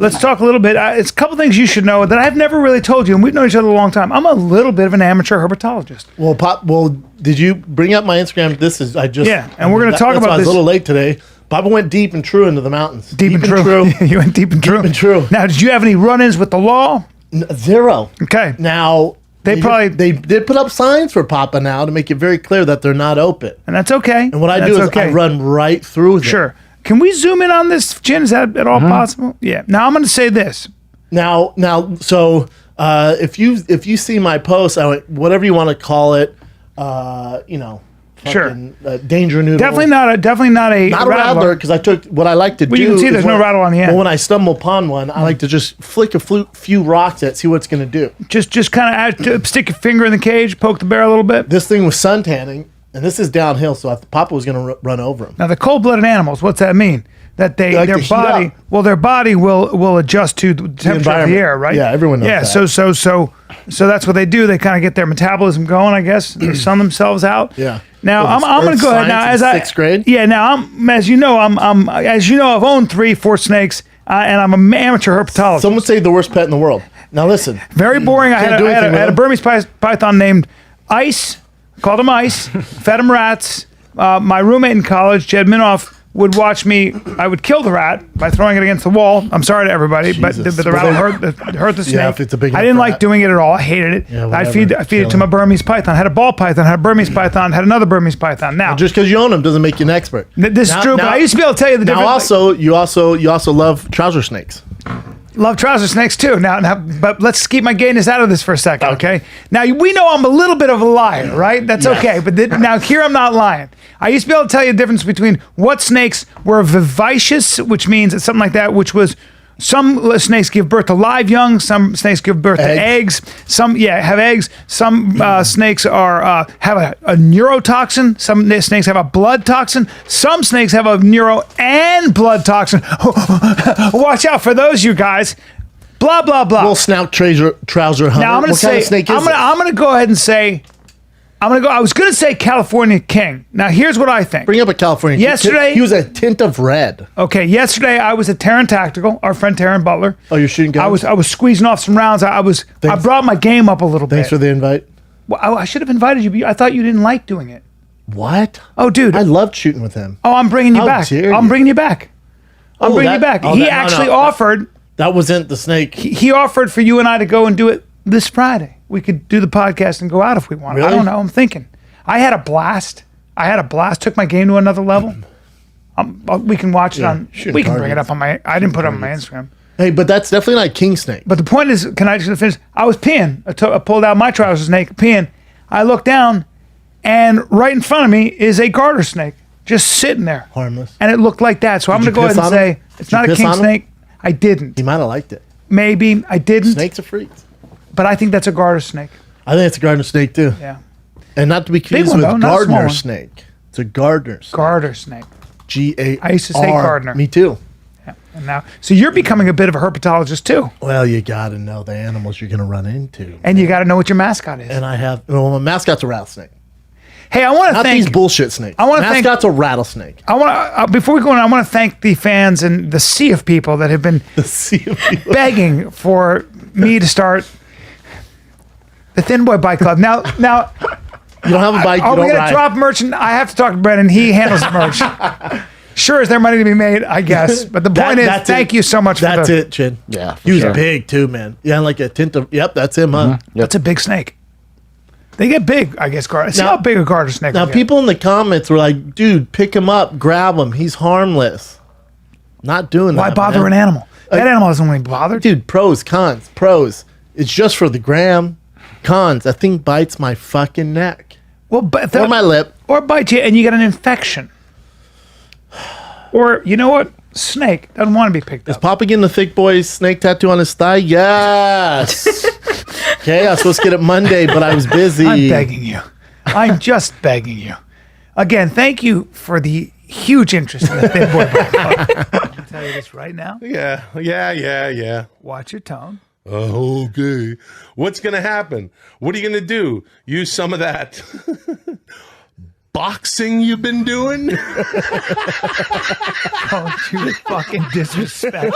let's talk a little bit. It's a couple things you should know that I've never really told you, and we've known each other a long time. I'm a little bit of an amateur herpetologist. Well, did you bring up my Instagram? And we're going to talk about this. I was a little late today. Papa went deep and true into the mountains. Deep and true. You went deep and true. Deep and true. Now, did you have any run-ins with the law? Zero. Okay. Now, they did put up signs for Papa now to make it very clear that they're not open. And that's okay. And what I do is I run right through them. Sure. Can we zoom in on this, Jen? Is that at all possible? Yeah. Now, I'm going to say this. Now, so if you see my post, whatever you want to call it, sure. Danger noodle. Definitely not a rattler, because I took what I like to do. You can see there's no rattle on the end. But when I stumble upon one, I like to just flick a few rocks at, see what it's going to do. Just kind of stick your finger in the cage, poke the bear a little bit. This thing was sun tanning, and this is downhill, so I thought Papa was going to run over him. Now the cold-blooded animals, what's that mean? That their body will adjust to the temperature of the air, right? Yeah, everyone knows that. So that's what they do. They kind of get their metabolism going, I guess. They sun themselves out. Yeah. Now I'm going to go ahead now as sixth grade. Yeah. Now as you know, I've owned 3-4 snakes, and I'm an amateur herpetologist. Some would say the worst pet in the world. Now listen. Very boring. I had a Burmese python named Ice. Called him Ice. Fed him rats. My roommate in college, Jed Minoff, would watch me. I would kill the rat by throwing it against the wall. I'm sorry to everybody, but the rat hurt the snake. Yeah, if it's a big I didn't like doing it at all. I hated it. Yeah, I'd feed it to my Burmese python. Had a ball python. Had a Burmese python. Had another Burmese python. Now, just because you own them doesn't make you an expert. This is true, but I used to be able to tell you the difference. Now, you also love trouser snakes. Love trouser snakes too. Now, but let's keep my gayness out of this for a second, okay? Now, we know I'm a little bit of a liar, right? That's okay. But now here I'm not lying. I used to be able to tell you the difference between what snakes were vivacious, which means it's something like that, which was some snakes give birth to live young, some snakes give birth to eggs. Some have eggs. Some snakes have a neurotoxin. Some snakes have a blood toxin. Some snakes have a neuro and blood toxin. Watch out for those, you guys. Blah blah blah. Little snout trouser hunter. Now I'm going to say. What kind of snake is it? I'm going to go ahead and say. I was going to say California King. Now, here's what I think. Bring up a California King. Yesterday, he was a tint of red. Okay, yesterday I was at Terran Tactical, our friend Terran Butler. Oh, you're shooting guns? I was squeezing off some rounds. I brought my game up a little bit. Thanks for the invite. Well, I should have invited you, but I thought you didn't like doing it. What? Oh, dude. I loved shooting with him. Oh, I'm bringing you back. I'm bringing you back. He actually offered. That wasn't the snake. He offered for you and I to go and do it this Friday. We could do the podcast and go out if we wanted. Really? I don't know. I'm thinking. I had a blast. Took my game to another level. We can watch it on. We can bring it up on my. I didn't put it on my Instagram. Hey, but that's definitely not king snake. But the point is, can I just finish? I was peeing. I pulled out my trouser snake, peeing. I looked down, and right in front of me is a garter snake just sitting there, harmless. And it looked like that. So I'm going to go ahead and say it's not a king snake. I didn't. He might have liked it. Maybe I didn't. Snakes are freaks. But I think that's a garter snake. I think it's a garter snake too. Yeah. And not to be confused with gardener snake. It's a gardener snake. Garter snake. G-A-R. I used to say gardener. Me too. Yeah. And now, so you're becoming a bit of a herpetologist too. Well, you got to know the animals you're going to run into. And you got to know what your mascot is. And my mascot's a rattlesnake. Hey, I want to thank these bullshit snakes. Mascot's a rattlesnake. I want to before we go on. I want to thank the fans and the sea of people that have been begging for me to start the Thin Boy Bike Club. Now you don't have a bike. Are we going to drop merch? I have to talk to Brennan. He handles the merch. Sure, is there money to be made? I guess. But the point is, thank you so much. That's it, Chin. Yeah, he was big too, man. Yeah, like a tint of. Yep, that's him, huh? Yep. That's a big snake. They get big, I guess. See how big a garter snake. Now, people in the comments were like, "Dude, pick him up, grab him. He's harmless." Not doing that. Why bother an animal? That animal doesn't want to be bothered. Dude, pros, cons, pros. It's just for the gram. Cons. That thing bites my fucking neck. Well, but or my lip, or bite you, and you get an infection. Or you know what? Snake doesn't want to be picked up. Is Papa getting the thick boy's snake tattoo on his thigh? Yes. Okay, I was supposed to get it Monday, but I was busy. I'm begging you. I'm just begging you. Again, thank you for the huge interest in the Thin Boy Bike Club. Can I tell you this right now? Yeah. Watch your tone. Okay. What's going to happen? What are you going to do? Use some of that boxing you've been doing? Don't you fucking disrespect.